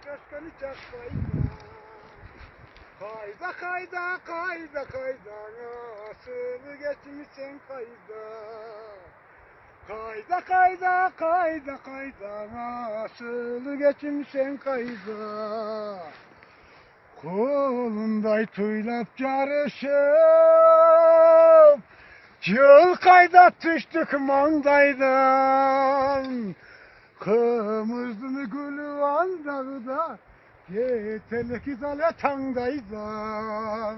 Coşkanı çok kayda. Kayda kayda kayda kayda nasıl geçmişsin kayda. Kayda kayda kayda kayda nasıl geçmişsin kayda. Kolunday tuylap carışıp yıl kayda düştük mandaydan. Kımızdını gülüvan dağda yetelek zale tangdaydan.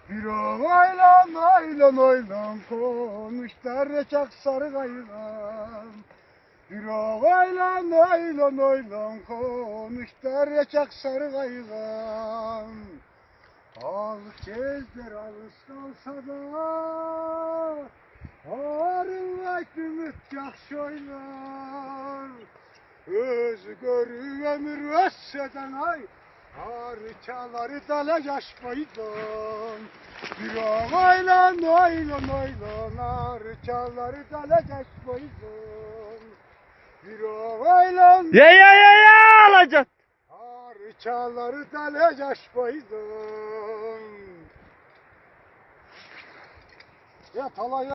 Bir oylan oylan oylan konuşlar reçak sarı gaydan. Bir oylan oylan oylan konuşlar reçak sarı gaydan. Al gezler alış kalsa da arınlay ümit yakşı oylar. Özü görü ömür össeden ay harikaları dala yaşmaydan. Bir oylan oylan oylan harikaları dala yaşmaydan. Bir oylan Ya alacaksın. harikaları dala yaşmaydan. Ya talay